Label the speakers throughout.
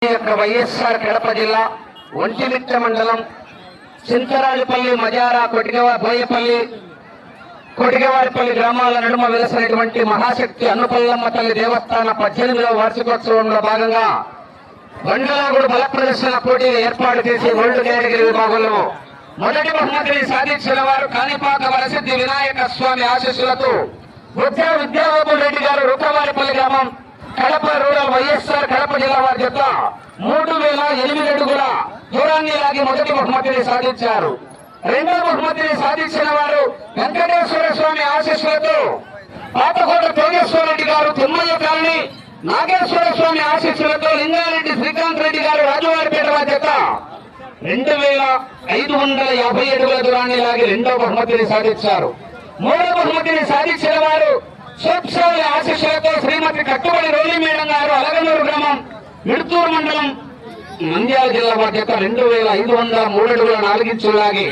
Speaker 1: వైఎస్ఆర్ కడప జిల్లా ఒంటిమిట్ట మండలం చింతరాజపల్లి మజారా బోయపల్లి కొటిగవారిపల్లి గ్రామాల నడుమ వెలసినటువంటి మహాశక్తి అన్నపల్లమ్మ తల్లి దేవస్థాన 18వ వార్షికోత్సవంలో భాగంగా బండలాగుడు బల ప్రదర్శన పోటీలు ఏర్పాటు చేసి వరల్డ్ కేటగిరీ విభాగంలో మొదటి బహుమతిని సాధించిన వారు కాణిపాక వరసిద్ధి వినాయక స్వామి ఆశీస్సులతో విద్యాబాబు రెడ్డి గారు రూపవారిపల్లి గ్రామం కడప రూరల్ వైఎస్ఆర్ కడప జిల్లా వారి జత 3008 అడుగుల దూరాన్ని లాగి మొదటి బహుమతిని సాధించారు. రెండవ బహుమతిని సాధించిన వారు వెంకటేశ్వర స్వామి ఆశీస్సులతో పాతకోట తేజేశ్వర రెడ్డి గారు తిమ్మయ్య కాలనీ, నాగేశ్వర స్వామి ఆశీస్సులతో లింగారెడ్డి శ్రీకాంత్ రెడ్డి గారు రాజువారిపేట వారి జత 2550 అడుగుల దూరాన్ని లాగి రెండవ బహుమతిని సాధించారు. మూడవ బహుమతిని సాధించిన వారు సోప్సాలి ఆశీస్సులతో శ్రీమతి కట్టుబడి రోలి మేడం గారు అలగనూరు గ్రామం మిడుతూరు మండలం నంద్యాల జిల్లా వారి యొక్క 2503 అడుగుల 4 ఇంచులు లాగి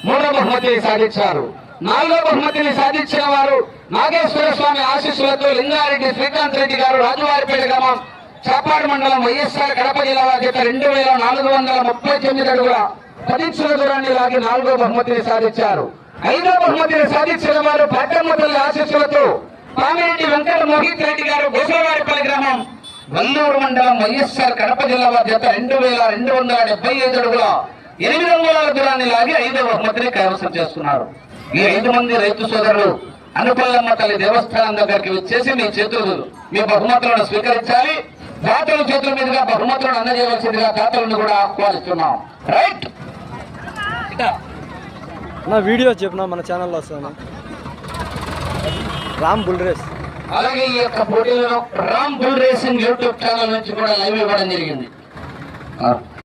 Speaker 1: మూడవ బహుమతిని సాధించారు. నాలుగవ బహుమతిని సాధించిన వారు నాగేశ్వర స్వామి ఆశీస్సులతో లింగారెడ్డి శ్రీకాంత్ రెడ్డి గారు రాజువారిపేట గ్రామం చాపాడు మండలం వైఎస్ఆర్ కడప జిల్లా వారి యొక్క 2439 అడుగుల 10 ఇంచుల దూరాన్ని లాగి నాలుగవ బహుమతిని సాధించారు. ఐదవ బహుమతిని సాధించిన వారు పాటమ్మ తల్లి ఆశీస్సులతో పామిరెడ్డి వెంకట మోహిత్ రెడ్డి గారు గోసలవారిపల్లి గ్రామం వల్లూరు మండలం వైఎస్ఆర్ కడప జిల్లా వారి జత 2275 అడుగుల 8 అంగుళాల దూరాన్ని లాగి ఐదవ బహుమతిని కైవసం చేస్తున్నారు. ఈ 5 మంది రైతు సోదరులు అన్నపల్లమ్మ తల్లి దేవస్థానం దగ్గరికి వచ్చేసి మీ బహుమతులను స్వీకరించాలి. దాతల చేతుల మీదుగా బహుమతులను అందజేయవలసిందిగా దాతలను కూడా ఆహ్వానిస్తున్నాం. రైట్
Speaker 2: నా వీడియో చెప్పిన మన ఛానల్లో వస్తాను. రామ్ బుల్ రేస్,
Speaker 1: అలాగే ఈ యొక్క పోటీలను Ram bull racing YouTube channel నుంచి కూడా లైవ్ ఇవ్వడం జరిగింది.